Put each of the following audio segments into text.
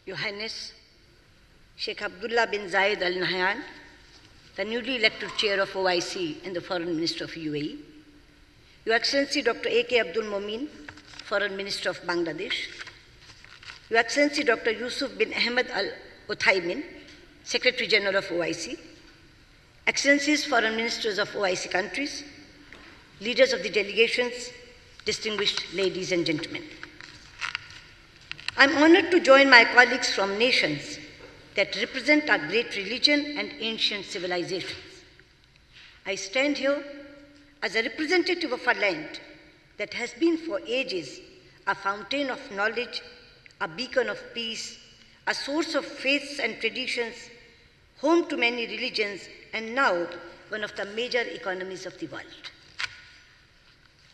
Your Highness, Sheikh Abdullah bin Zayed Al Nahyan, the newly elected chair of OIC and the Foreign Minister of UAE, Your Excellency Dr. A.K. Abdul Momin, Foreign Minister of Bangladesh, Your Excellency Dr. Yusuf bin Ahmed Al Uthaymin, Secretary General of OIC, Excellencies Foreign Ministers of OIC countries, leaders of the delegations, distinguished ladies and gentlemen. I'm honored to join my colleagues from nations that represent our great religion and ancient civilizations. I stand here as a representative of a land that has been for ages a fountain of knowledge, a beacon of peace, a source of faiths and traditions, home to many religions, and now one of the major economies of the world.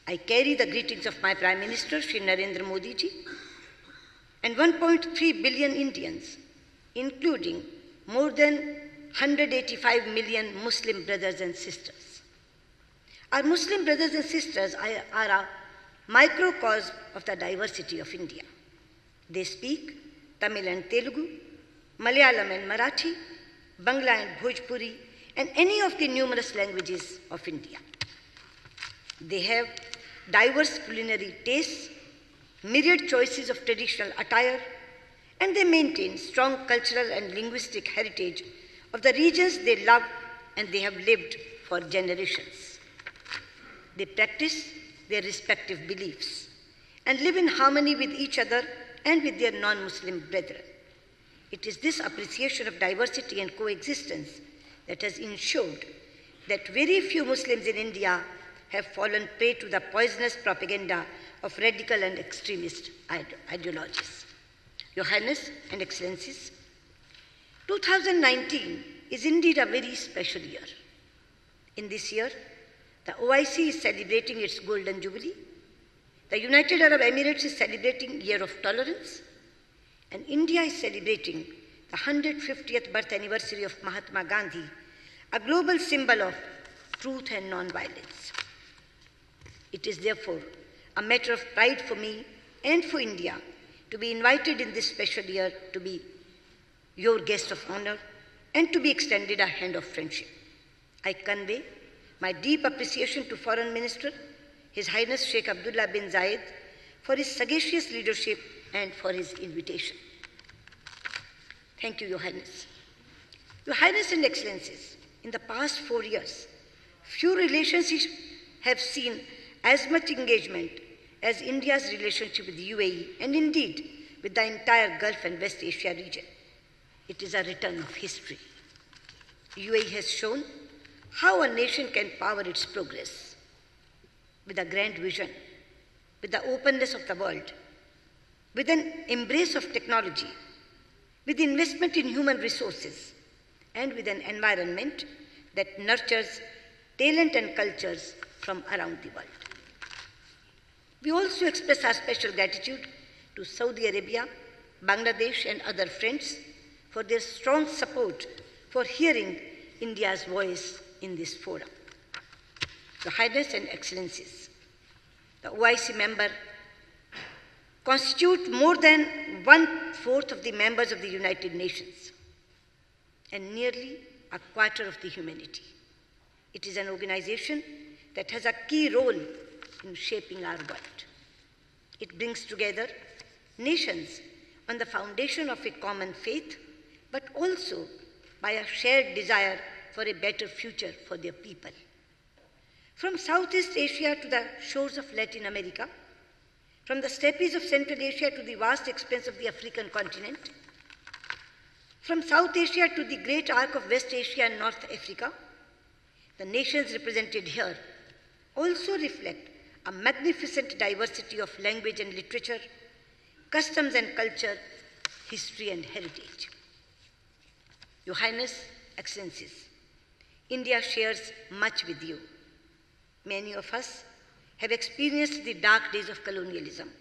I carry the greetings of my Prime Minister, Shri Narendra Modi ji, and 1.3 billion Indians, including more than 185 million Muslim brothers and sisters. Our Muslim brothers and sisters are a microcosm of the diversity of India. They speak Tamil and Telugu, Malayalam and Marathi, Bangla and Bhojpuri, and any of the numerous languages of India. They have diverse culinary tastes, myriad choices of traditional attire, and they maintain strong cultural and linguistic heritage of the regions they love and they have lived for generations. They practice their respective beliefs and live in harmony with each other and with their non-Muslim brethren. It is this appreciation of diversity and coexistence that has ensured that very few Muslims in India have fallen prey to the poisonous propaganda of radical and extremist ideologies. Your Highness and Excellencies, 2019 is indeed a very special year. In this year, the OIC is celebrating its Golden Jubilee, the United Arab Emirates is celebrating Year of Tolerance, and India is celebrating the 150th birth anniversary of Mahatma Gandhi, a global symbol of truth and non-violence. It is therefore a matter of pride for me and for India to be invited in this special year to be your guest of honor and to be extended a hand of friendship. I convey my deep appreciation to Foreign Minister, His Highness Sheikh Abdullah bin Zayed, for his sagacious leadership and for his invitation. Thank you, Your Highness. Your Highness and Excellencies, in the past 4 years, few relationships have seen as much engagement as India's relationship with the UAE and indeed with the entire Gulf and West Asia region. It is a return of history. UAE has shown how a nation can power its progress with a grand vision, with the openness of the world, with an embrace of technology, with investment in human resources, and with an environment that nurtures talent and cultures from around the world. We also express our special gratitude to Saudi Arabia, Bangladesh, and other friends for their strong support for hearing India's voice in this forum. Your Highness and Excellencies, the OIC member constitute more than 1/4 of the members of the United Nations and nearly a quarter of the humanity. It is an organization that has a key role in shaping our world. It brings together nations on the foundation of a common faith, but also by a shared desire for a better future for their people. From Southeast Asia to the shores of Latin America, from the steppes of Central Asia to the vast expanse of the African continent, from South Asia to the great arc of West Asia and North Africa, the nations represented here also reflect a magnificent diversity of language and literature, customs and culture, history and heritage. Your Highness, Excellencies, India shares much with you. Many of us have experienced the dark days of colonialism.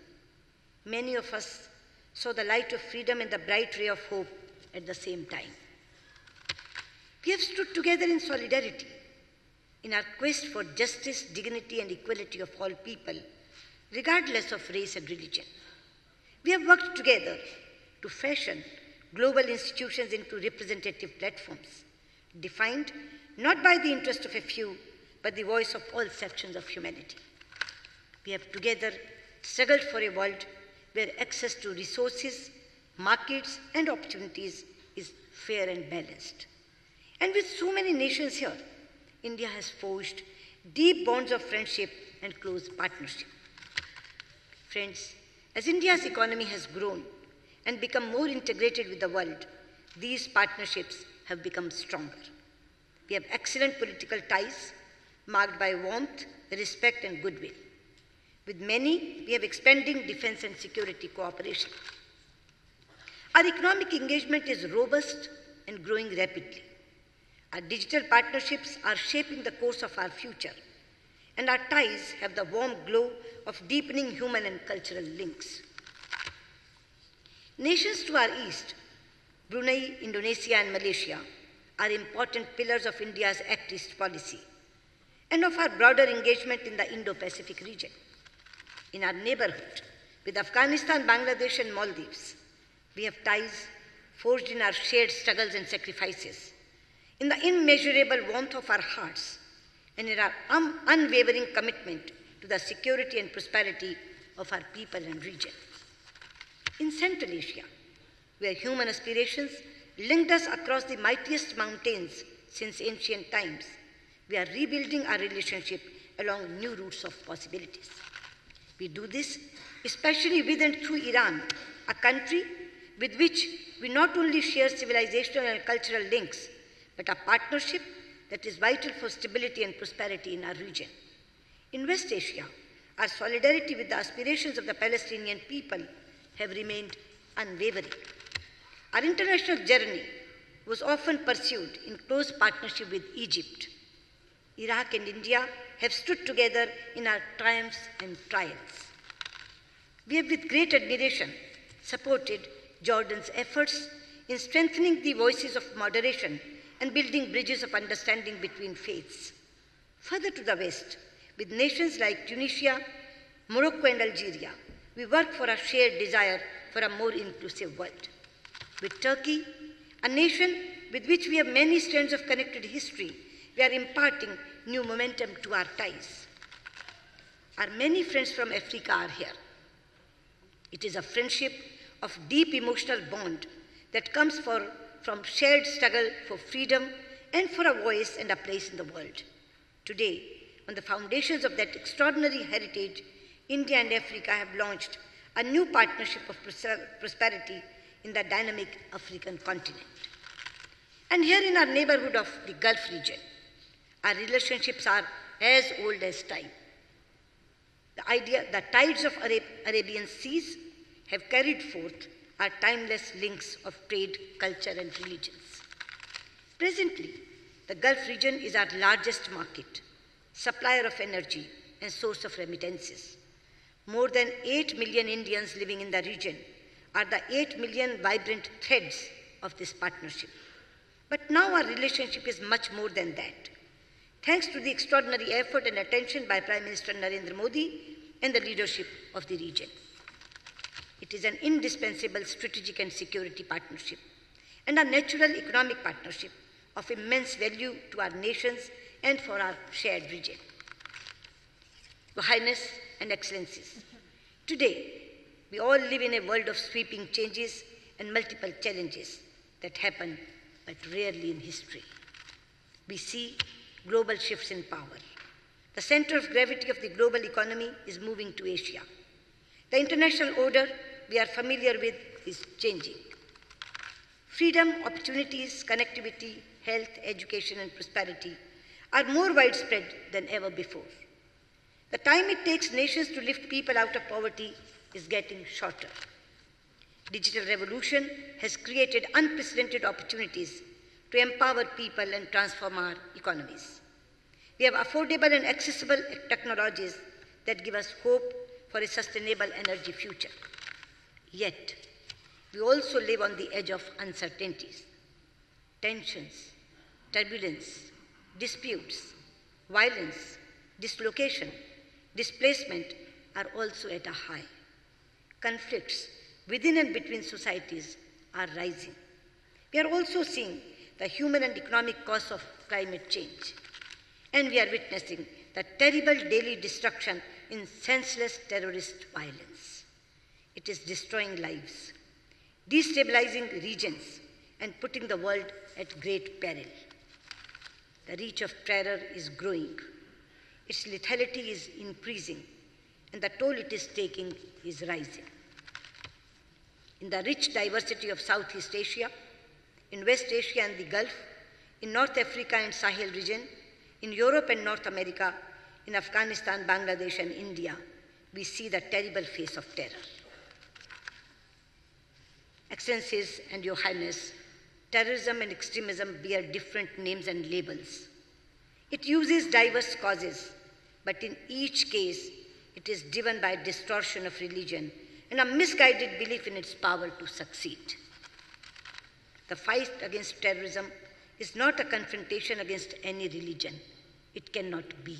Many of us saw the light of freedom and the bright ray of hope at the same time. We have stood together in solidarity in our quest for justice, dignity, and equality of all people, regardless of race and religion. We have worked together to fashion global institutions into representative platforms, defined not by the interest of a few, but the voice of all sections of humanity. We have together struggled for a world where access to resources, markets, and opportunities is fair and balanced. And with so many nations here, India has forged deep bonds of friendship and close partnership. Friends, as India's economy has grown and become more integrated with the world, these partnerships have become stronger. We have excellent political ties marked by warmth, respect, and goodwill. With many, we have expanding defense and security cooperation. Our economic engagement is robust and growing rapidly. Our digital partnerships are shaping the course of our future, and our ties have the warm glow of deepening human and cultural links. Nations to our east, Brunei, Indonesia, and Malaysia, are important pillars of India's Act East policy and of our broader engagement in the Indo-Pacific region. In our neighborhood, with Afghanistan, Bangladesh, and Maldives, we have ties forged in our shared struggles and sacrifices, in the immeasurable warmth of our hearts, and in our unwavering commitment to the security and prosperity of our people and region. In Central Asia, where human aspirations linked us across the mightiest mountains since ancient times, we are rebuilding our relationship along new routes of possibilities. We do this especially with and through Iran, a country with which we not only share civilizational and cultural links, but a partnership that is vital for stability and prosperity in our region. In West Asia, our solidarity with the aspirations of the Palestinian people have remained unwavering. Our international journey was often pursued in close partnership with Egypt. Iraq and India have stood together in our triumphs and trials. We have with great admiration supported Jordan's efforts in strengthening the voices of moderation and building bridges of understanding between faiths. Further to the west, with nations like Tunisia, Morocco, and Algeria, we work for a shared desire for a more inclusive world. With Turkey, a nation with which we have many strands of connected history, we are imparting new momentum to our ties. Our many friends from Africa are here. It is a friendship of deep emotional bond that comes from shared struggle for freedom and for a voice and a place in the world. Today, on the foundations of that extraordinary heritage, India and Africa have launched a new partnership of prosperity in the dynamic African continent. And here in our neighborhood of the Gulf region, our relationships are as old as time. The tides of Arabian seas have carried forth our timeless links of trade, culture, and religions. Presently, the Gulf region is our largest market, supplier of energy, and source of remittances. More than 8 million Indians living in the region are the 8 million vibrant threads of this partnership. But now our relationship is much more than that. Thanks to the extraordinary effort and attention by Prime Minister Narendra Modi and the leadership of the region. It is an indispensable strategic and security partnership and a natural economic partnership of immense value to our nations and for our shared region. Your Highness and Excellencies, today we all live in a world of sweeping changes and multiple challenges that happen but rarely in history. We see global shifts in power. The center of gravity of the global economy is moving to Asia. The international order we are familiar with is changing. Freedom, opportunities, connectivity, health, education, and prosperity are more widespread than ever before. The time it takes nations to lift people out of poverty is getting shorter. Digital revolution has created unprecedented opportunities to empower people and transform our economies. We have affordable and accessible technologies that give us hope for a sustainable energy future. Yet, we also live on the edge of uncertainties. Tensions, turbulence, disputes, violence, dislocation, displacement are also at a high. Conflicts within and between societies are rising. We are also seeing the human and economic costs of climate change. And we are witnessing the terrible daily destruction in senseless terrorist violence. It is destroying lives, destabilizing regions, and putting the world at great peril. The reach of terror is growing, its lethality is increasing, and the toll it is taking is rising. In the rich diversity of Southeast Asia, in West Asia and the Gulf, in North Africa and Sahel region, in Europe and North America, in Afghanistan, Bangladesh and India, we see the terrible face of terror. Excellencies and Your Highness, terrorism and extremism bear different names and labels. It uses diverse causes, but in each case, it is driven by distortion of religion and a misguided belief in its power to succeed. The fight against terrorism is not a confrontation against any religion. It cannot be.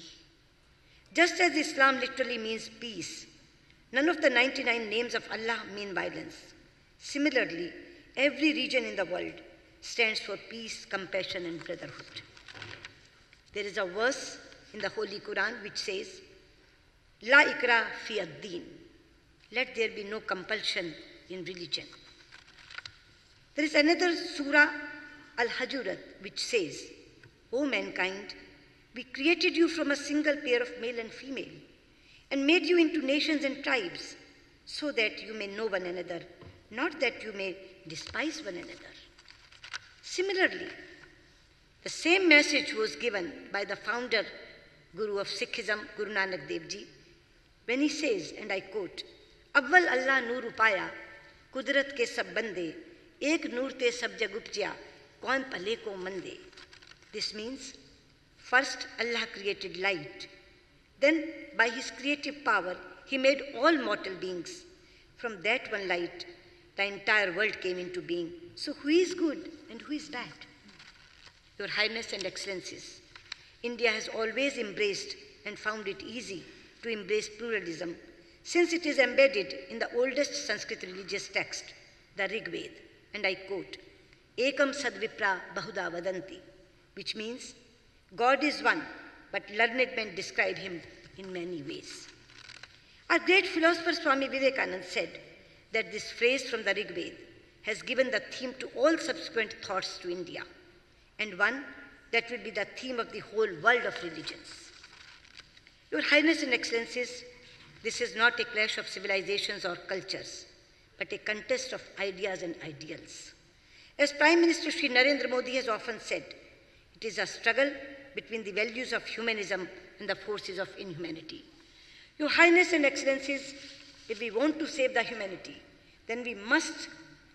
Just as Islam literally means peace, none of the 99 names of Allah mean violence. Similarly, every region in the world stands for peace, compassion, and brotherhood. There is a verse in the Holy Quran which says, La ikra fi ad-din. Let there be no compulsion in religion. There is another surah, Al-Hujurat, which says, O mankind, we created you from a single pair of male and female, and made you into nations and tribes, so that you may know one another, not that you may despise one another. Similarly, the same message was given by the founder, Guru of Sikhism, Guru Nanak Dev Ji, when he says, and I quote, Avval Allah noor upaya, kudrat ke sab bande, ek noor te sab jag upjya, kaun pale ko mande. This means, first Allah created light. Then, by His creative power, He made all mortal beings. From that one light, the entire world came into being. So who is good and who is bad? Your Highness and Excellencies, India has always embraced and found it easy to embrace pluralism, since it is embedded in the oldest Sanskrit religious text, the Rig Veda, and I quote, Ekam sadvipra bahuda vadanti, which means, God is one, but learned men describe Him in many ways. Our great philosopher Swami Vivekananda said that this phrase from the Rig Veda has given the theme to all subsequent thoughts to India, and one that will be the theme of the whole world of religions. Your Highness and Excellencies, this is not a clash of civilizations or cultures, but a contest of ideas and ideals. As Prime Minister Shri Narendra Modi has often said, it is a struggle between the values of humanism and the forces of inhumanity. Your Highness and Excellencies, if we want to save the humanity, then we must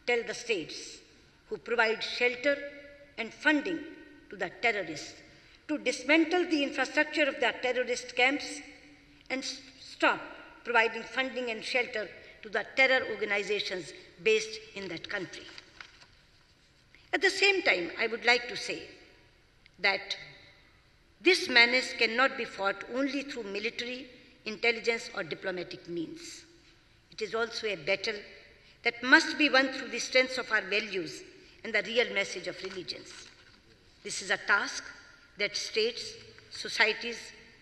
tell the states who provide shelter and funding to the terrorists to dismantle the infrastructure of the terrorist camps and stop providing funding and shelter to the terror organizations based in that country. At the same time, I would like to say that this menace cannot be fought only through military, intelligence, or diplomatic means. It is also a battle that must be won through the strengths of our values and the real message of religions. This is a task that states, societies,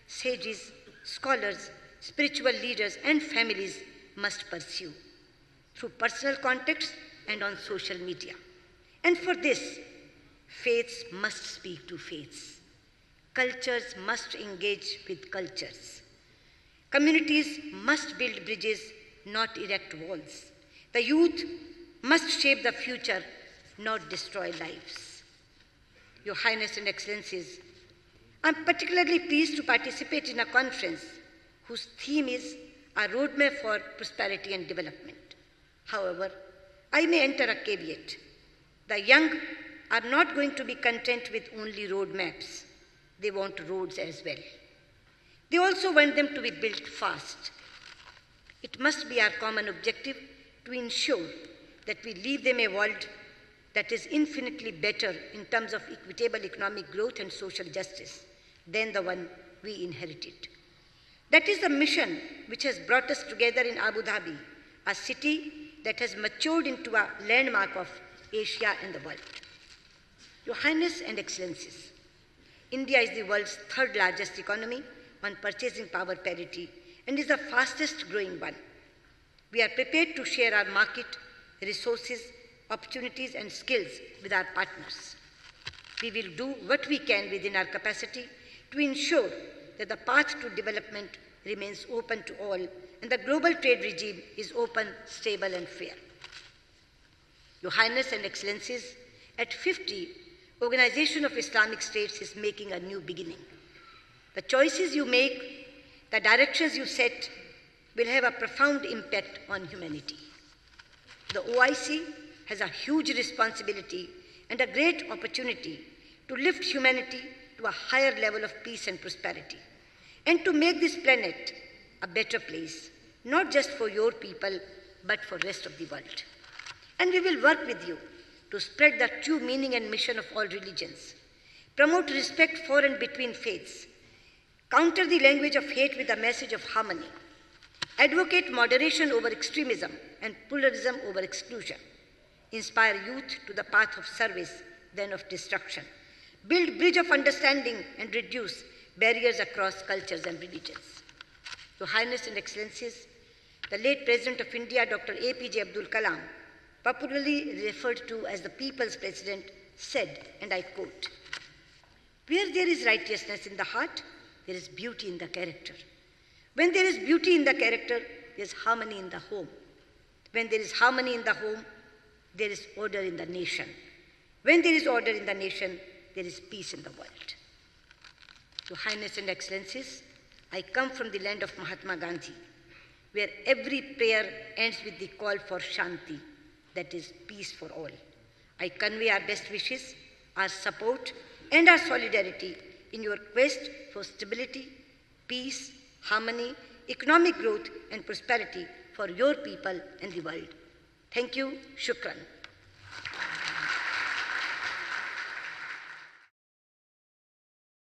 sages, scholars, spiritual leaders, and families must pursue through personal contacts and on social media. And for this, faiths must speak to faiths. Cultures must engage with cultures. Communities must build bridges, not erect walls. The youth must shape the future, not destroy lives. Your Highness and Excellencies, I am particularly pleased to participate in a conference whose theme is a roadmap for prosperity and development. However, I may enter a caveat. The young are not going to be content with only roadmaps. They want roads as well. They also want them to be built fast. It must be our common objective to ensure that we leave them a world that is infinitely better in terms of equitable economic growth and social justice than the one we inherited. That is the mission which has brought us together in Abu Dhabi, a city that has matured into a landmark of Asia and the world. Your Highness and Excellencies, India is the world's third largest economy on purchasing power parity and is the fastest growing one. We are prepared to share our market, resources, opportunities and skills with our partners. We will do what we can within our capacity to ensure that the path to development remains open to all and the global trade regime is open, stable and fair. Your Highness and Excellencies, at 50, Organization of Islamic States is making a new beginning. The choices you make, the directions you set, will have a profound impact on humanity. The OIC has a huge responsibility and a great opportunity to lift humanity to a higher level of peace and prosperity, and to make this planet a better place, not just for your people, but for the rest of the world. And we will work with you to spread the true meaning and mission of all religions, promote respect for and between faiths, counter the language of hate with a message of harmony, advocate moderation over extremism and pluralism over exclusion, inspire youth to the path of service than of destruction, build bridge of understanding and reduce barriers across cultures and religions. Your Highness and Excellencies, the late President of India, Dr. APJ Abdul Kalam, popularly referred to as the People's President, said, and I quote, "Where there is righteousness in the heart, there is beauty in the character. When there is beauty in the character, there is harmony in the home. When there is harmony in the home, there is order in the nation. When there is order in the nation, there is peace in the world." Your Highness and Excellencies, I come from the land of Mahatma Gandhi, where every prayer ends with the call for Shanti, that is peace for all. I convey our best wishes, our support, and our solidarity in your quest for stability, peace, harmony, economic growth, and prosperity for your people and the world. Thank you. Shukran.